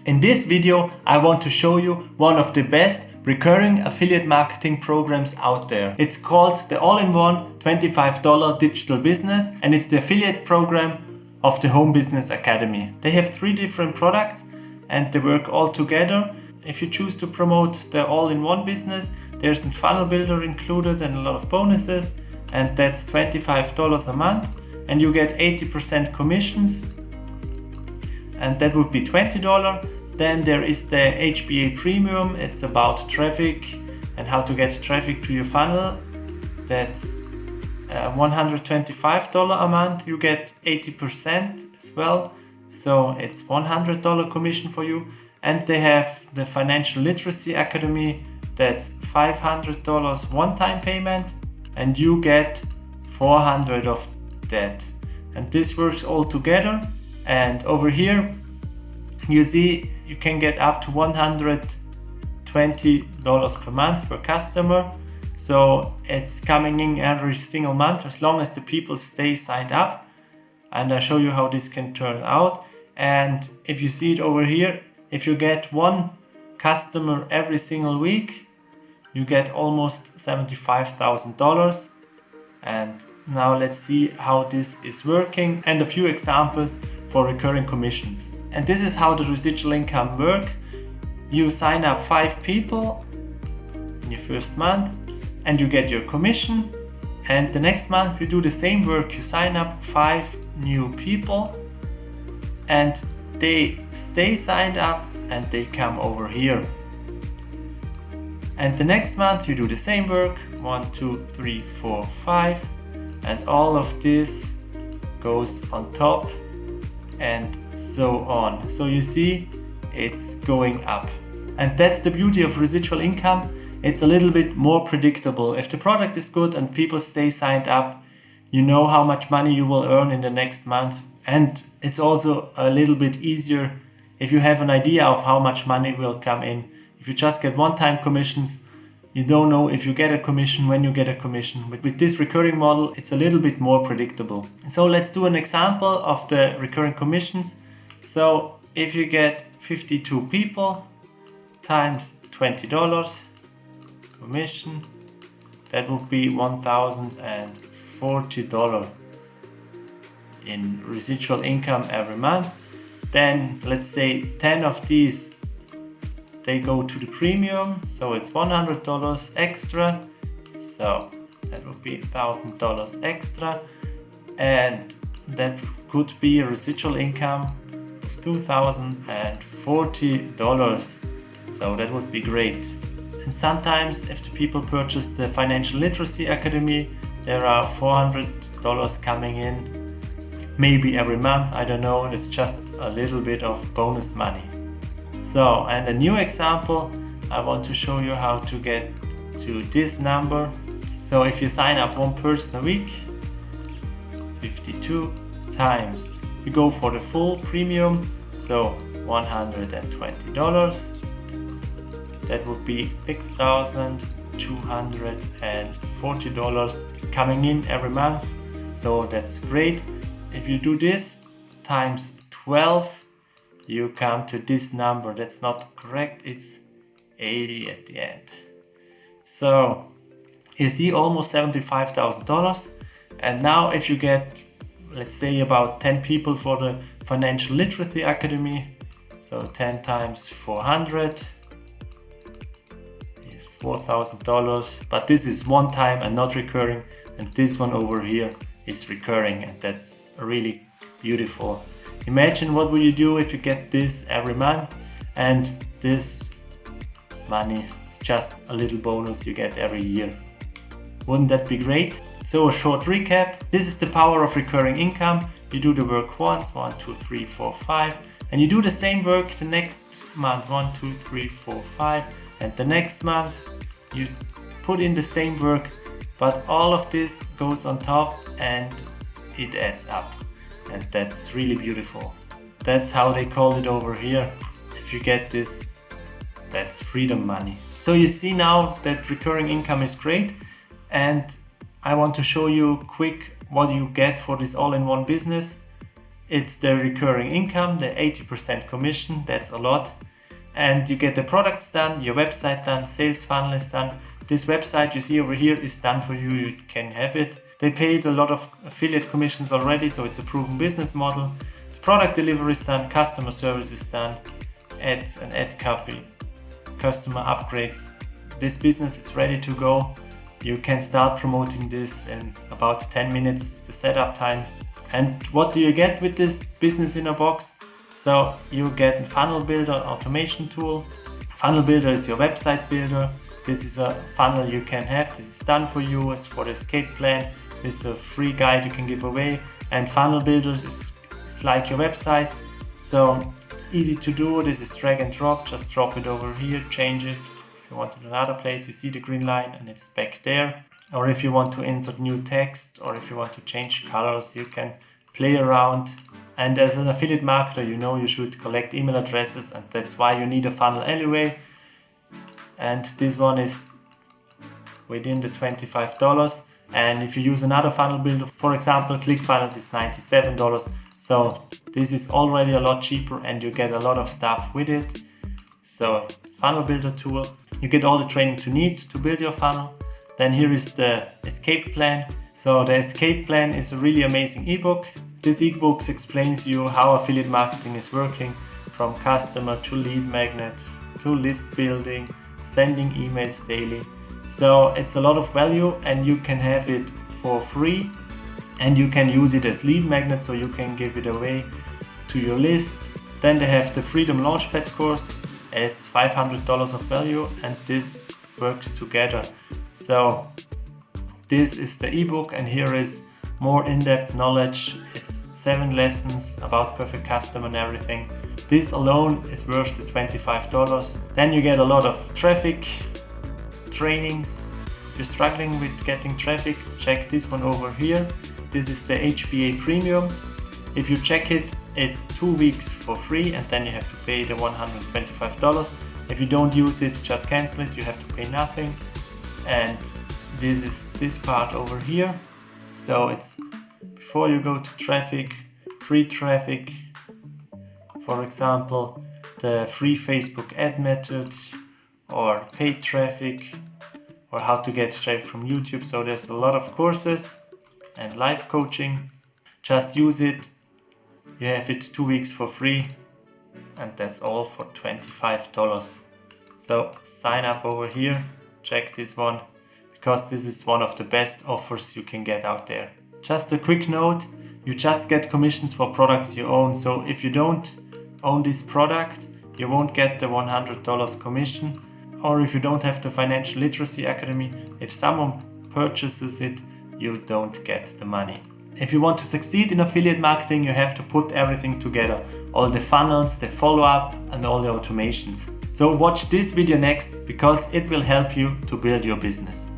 In this video, I want to show you one of the best recurring affiliate marketing programs out there. It's called the All-in-One $25 Digital Business, and it's the affiliate program of the Home Business Academy. They have 3 different products and they work all together. If you choose to promote the All-in-One business, there's a funnel builder included and a lot of bonuses, and that's $25 a month, and you get 80% commissions, and that would be $20. Then there is the HBA Premium. It's about traffic and how to get traffic to your funnel. That's $125 a month. You get 80% as well, so it's $100 commission for you. And they have the Financial Literacy Academy. That's $500 one-time payment, and you get 400 of that. And this works all together. And over here you see you can get up to $120 per month per customer. So it's coming in every single month as long as the people stay signed up. And I'll show you how this can turn out. And if you see it over here, if you get 1 customer every single week, you get almost $75,000. And now let's see how this is working and a few examples for recurring commissions. And this is how the residual income works. You sign up 5 people in your first month and you get your commission. And the next month you do the same work. You sign up 5 new people and they stay signed up and they come over here. And the next month you do the same work, 1, 2, 3, 4, 5, and all of this goes on top and so on. So you see it's going up. And that's the beauty of residual income. It's a little bit more predictable. If the product is good and people stay signed up, you know how much money you will earn in the next month. And it's also a little bit easier if you have an idea of how much money will come in. If you just get one-time commissions, you don't know if you get a commission, when you get a commission. With this recurring model, it's a little bit more predictable. So let's do an example of the recurring commissions. So if you get 52 people times $20 commission, that would be $1,040 in residual income every month. Then let's say 10 of these they go to the premium, so it's $100 extra, so that would be $1,000 extra, and that could be a residual income of $2,040, so that would be great. And sometimes if the people purchase the Financial Literacy Academy, there are $400 coming in, maybe every month, I don't know, it's just a little bit of bonus money. So, and a new example, I want to show you how to get to this number. So if you sign up 1 person a week, 52 times, you go for the full premium, so $120. That would be $6,240 coming in every month. So that's great. If you do this times 12, you come to this number. That's not correct, it's 80 at the end. So you see almost $75,000. And now if you get, let's say, about 10 people for the Financial Literacy Academy, so 10 times 400 is $4,000. But this is one time and not recurring, and this one over here is recurring, and that's really beautiful. Imagine what would you do if you get this every month, and this money is just a little bonus you get every year. Wouldn't that be great? So a short recap. This is the power of recurring income. You do the work once, 1, 2, 3, 4, 5, and you do the same work the next month, 1, 2, 3, 4, 5, and the next month you put in the same work, but all of this goes on top and it adds up. And that's really beautiful. That's how they call it over here. If you get this, that's freedom money. So you see now that recurring income is great, and I want to show you quick what you get for this all-in-one business. It's the recurring income, the 80% commission, that's a lot. And you get the products done, your website done, sales funnel is done. This website you see over here is done for you, you can have it. They paid a lot of affiliate commissions already, so it's a proven business model. The product delivery is done, customer service is done, ads and ad copy, customer upgrades. This business is ready to go. You can start promoting this in about 10 minutes, the setup time. And what do you get with this business in a box? So you get a funnel builder automation tool. Funnel builder is your website builder. This is a funnel you can have. This is done for you. It's for the escape plan. It's a free guide you can give away. And funnel builder is like your website. So it's easy to do. This is drag and drop. Just drop it over here, change it. If you want it in another place, you see the green line and it's back there. Or if you want to insert new text, or if you want to change colors, you can play around. And as an affiliate marketer, you know you should collect email addresses, and that's why you need a funnel anyway. And this one is within the $25. And if you use another funnel builder, for example, ClickFunnels is $97. So this is already a lot cheaper and you get a lot of stuff with it. So funnel builder tool, you get all the training you need to build your funnel. Then here is the escape plan. So the escape plan is a really amazing ebook. This ebook explains you how affiliate marketing is working, from customer to lead magnet to list building, sending emails daily. So it's a lot of value and you can have it for free and you can use it as lead magnet, so you can give it away to your list. Then they have the Freedom Launchpad course. It's $500 of value and this works together. So this is the ebook and here is more in-depth knowledge. It's 7 lessons about perfect customer and everything. This alone is worth the $25. Then you get a lot of traffic trainings. If you're struggling with getting traffic, check this one over here. This is the HBA Premium. If you check it, it's 2 weeks for free and then you have to pay the $125. If you don't use it, just cancel it, you have to pay nothing. And this is this part over here. So it's before you go to traffic, free traffic, for example, the free Facebook ad method, or paid traffic, or how to get traffic from YouTube. So there's a lot of courses and live coaching. Just use it. You have it 2 weeks for free and that's all for $25. So sign up over here, check this one, because this is one of the best offers you can get out there. Just a quick note, you just get commissions for products you own. So if you don't own this product, you won't get the $100 commission. Or if you don't have the Financial Literacy Academy, if someone purchases it, you don't get the money. If you want to succeed in affiliate marketing, you have to put everything together. All the funnels, the follow-up and all the automations. So watch this video next because it will help you to build your business.